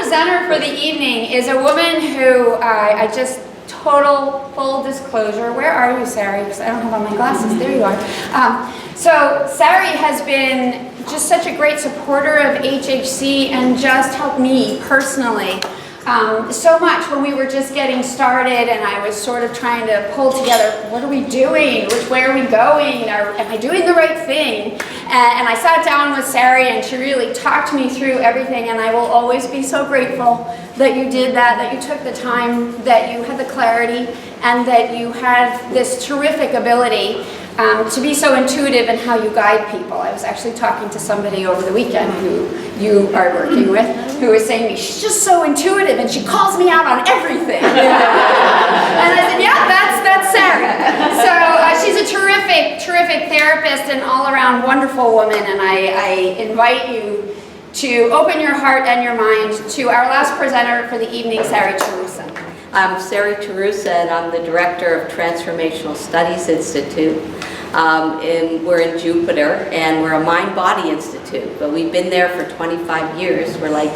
presenter for the evening is a woman who I just, total full disclosure, where are you, Sari? Because I don't have on my glasses. There you are. So Sari has been just such a great supporter of HHC and just helped me personally so much when we were just getting started, and I was sort of trying to pull together, what are we doing? Which way are we going? Am I doing the right thing? And I sat down with Sari, and she really talked me through everything, and I will always be so grateful that you did that you took the time, that you had the clarity, and that you had this terrific ability to be so intuitive in how you guide people. I was actually talking to somebody over the weekend who you are working with, who was saying to me, she's just so intuitive and she calls me out on everything. And I said, yeah, that's Sari. So she's a terrific therapist and all-around wonderful woman, and I invite you to open your heart and your mind to our last presenter for the evening, Sari Terusa. I'm Sari Terusa, and I'm the Director of Transformational Studies Institute. We're in Jupiter, and we're a mind-body institute, but we've been there for 25 years. We're like,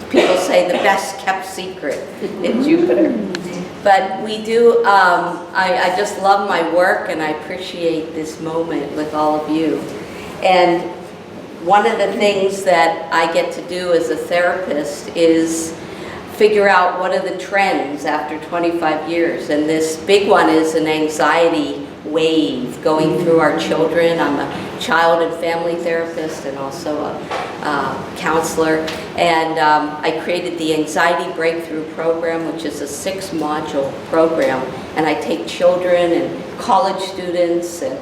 people say, the best kept secret in Jupiter. But we do, I just love my work, and I appreciate this moment with all of you. And one of the things that I get to do as a therapist is figure out what are the trends after 25 years. And this big one is an anxiety wave going through our children. I'm a child and family therapist and also a counselor. And I created the Anxiety Breakthrough Program, which is a 6-module program. And I take children and college students and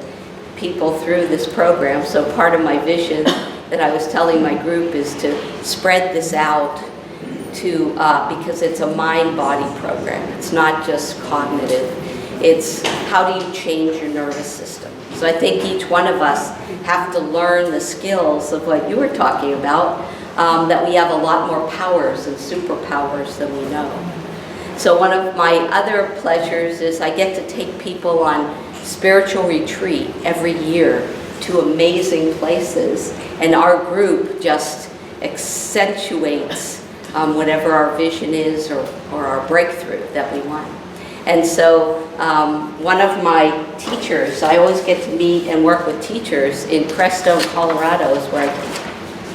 people through this program. So part of my vision that I was telling my group is to spread this out to, because it's a mind-body program. It's not just cognitive. It's how do you change your nervous system. So I think each one of us have to learn the skills of what you were talking about, that we have a lot more powers and superpowers than we know. So one of my other pleasures is I get to take people on spiritual retreat every year to amazing places, and our group just accentuates whatever our vision is or our breakthrough that we want. And so one of my teachers, I always get to meet and work with teachers in Crestone, Colorado, is where I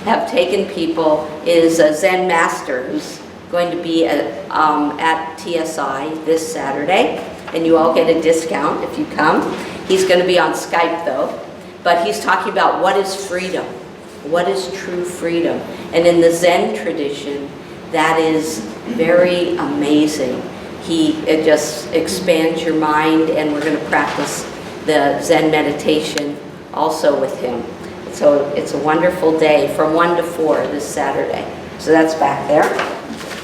have taken people, is a Zen master who's going to be at TSI this Saturday, and you all get a discount if you come. He's going to be on Skype though, but he's talking about what is freedom, what is true freedom. And in the Zen tradition, that is very amazing. It just expands your mind, and we're going to practice the Zen meditation also with him. So it's a wonderful day from 1 to 4 this Saturday. So that's back there.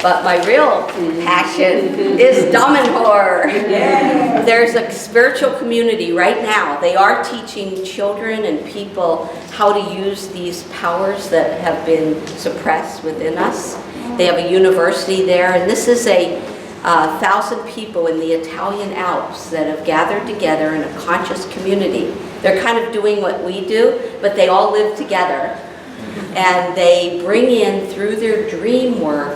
But my real passion is Dominhor. Yeah. There's a spiritual community right now. They are teaching children and people how to use these powers that have been suppressed within us. They have a university there, and this is a 1,000 people in the Italian Alps that have gathered together in a conscious community. They're kind of doing what we do, but they all live together. And they bring in, through their dream work,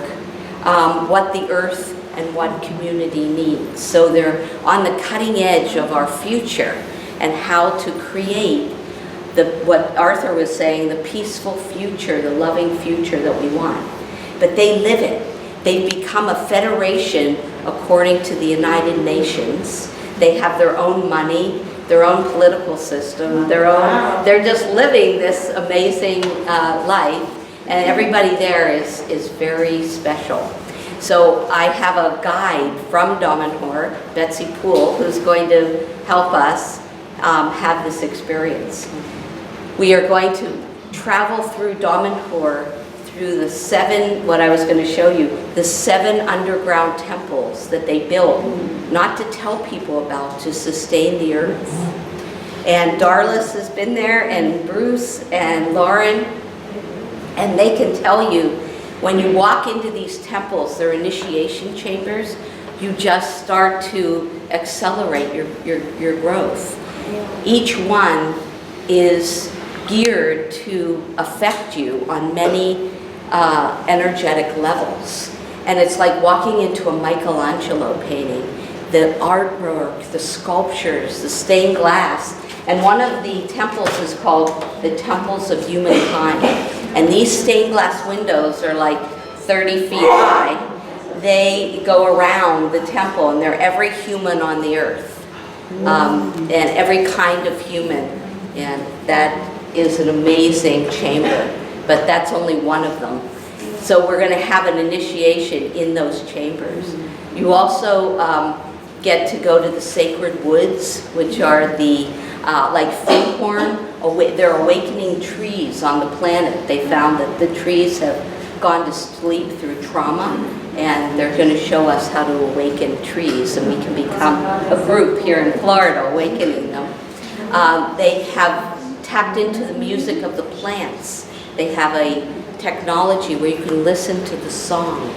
what the earth and what community needs. So they're on the cutting edge of our future and how to create what Arthur was saying, the peaceful future, the loving future that we want. But they live it. They've become a federation according to the United Nations. They have their own money, their own political system, they're just living this amazing life, and everybody there is very special. So I have a guide from Dominhor, Betsy Poole, who's going to help us have this experience. We are going to travel through Dominhor, through the 7, what I was going to show you, the 7 underground temples that they built, not to tell people about, to sustain the earth. And Darlis has been there, and Bruce and Lauren, and they can tell you, when you walk into these temples, they're initiation chambers, you just start to accelerate your growth. Each one is geared to affect you on many energetic levels. And it's like walking into a Michelangelo painting. The artwork, the sculptures, the stained glass. And one of the temples is called the Temples of Humankind. And these stained glass windows are like 30 feet high. They go around the temple, and they're every human on the earth, and every kind of human. And that is an amazing chamber, but that's only one of them. So we're going to have an initiation in those chambers. You also get to go to the sacred woods, which are the like Finghorn. They're awakening trees on the planet. They found that the trees have gone to sleep through trauma, and they're going to show us how to awaken trees, and we can become a group here in Florida awakening them. They have tapped into the music of the plants. They have a technology where you can listen to the song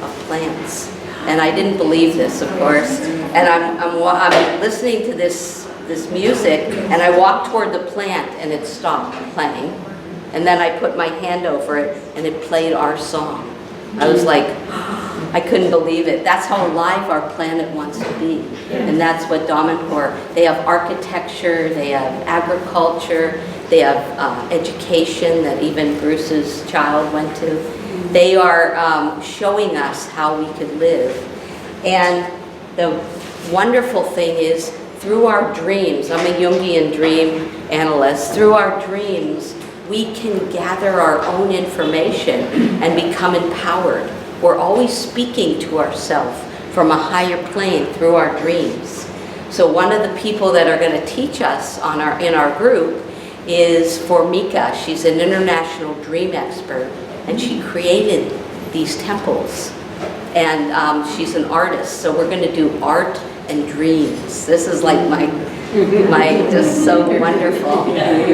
of plants. And I didn't believe this, of course. And I'm listening to this music, and I walked toward the plant, and it stopped playing. And then I put my hand over it, and it played our song. I was like, I couldn't believe it. That's how alive our planet wants to be. And that's what Damanhur, they have architecture, they have agriculture, they have education that even Bruce's child went to. They are showing us how we could live. And the wonderful thing is, through our dreams, I'm a Jungian dream analyst, through our dreams, we can gather our own information and become empowered. We're always speaking to ourselves from a higher plane through our dreams. So one of the people that are going to teach us in our group is Formika. She's an international dream expert, and she created these temples. And she's an artist, so we're going to do art and dreams. This is like my just so wonderful.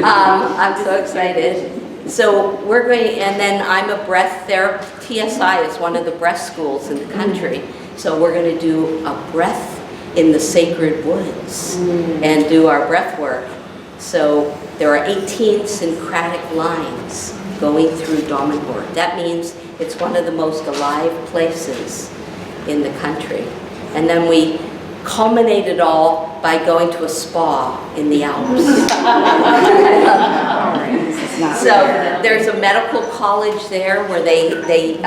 I'm so excited. So we're going, and then I'm a breath therapist. TSI is one of the breath schools in the country. So we're going to do a breath in the sacred woods and do our breath work. So there are 18 syncretic lines going through Damanhur. That means it's one of the most alive places in the country. And then we culminate it all by going to a spa in the Alps. So there's a medical college there where they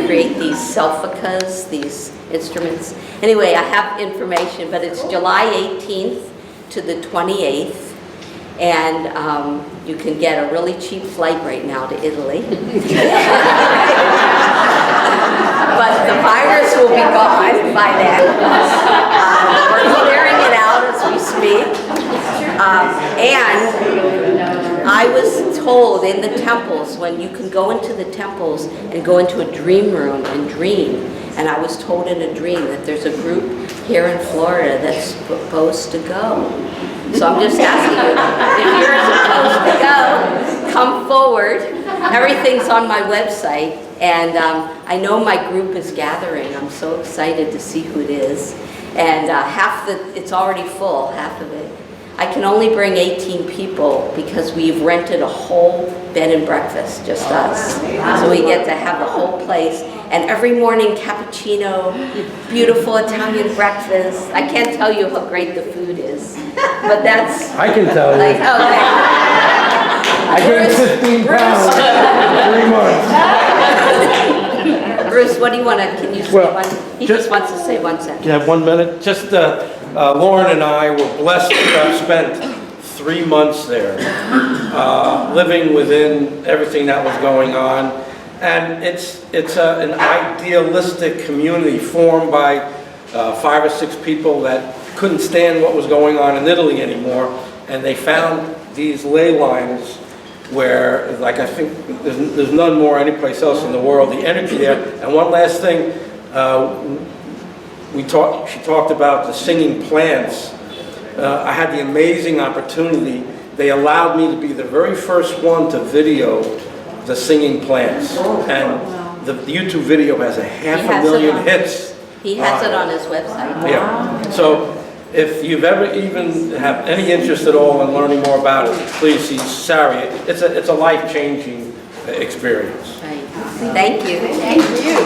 create these selficas, these instruments. Anyway, I have information, but it's July 18th to the 28th. And you can get a really cheap flight right now to Italy. But the virus will be gone by then. We're clearing it out as we speak. And I was told in the temples, when you can go into the temples and go into a dream room and dream, and I was told in a dream that there's a group here in Florida that's supposed to go. So I'm just asking you, if you're supposed to go, come forward. Everything's on my website, and I know my group is gathering. I'm so excited to see who it is. And it's already full, half of it. I can only bring 18 people because we've rented a whole bed and breakfast, just us. So we get to have the whole place. And every morning, cappuccino, beautiful Italian breakfast. I can't tell you how great the food is, but that's... I can tell you. Okay. I gained 15 pounds in 3 months. Bruce, what do you want to, can you say one? He just wants to say one sentence. Can I have 1 minute? Just Lauren and I were blessed to have spent 3 months there, living within everything that was going on. And it's an idealistic community formed by 5 or 6 people that couldn't stand what was going on in Italy anymore. And they found these ley lines where, like, I think there's none more anyplace else in the world, the energy there. And one last thing, she talked about the singing plants. I had the amazing opportunity. They allowed me to be the very first one to video the singing plants. And the YouTube video has a 500,000 hits. He has it on his website. Yeah. So if you've ever even have any interest at all in learning more about it, please see Sari. It's a life-changing experience. Right. Thank you. Thank you.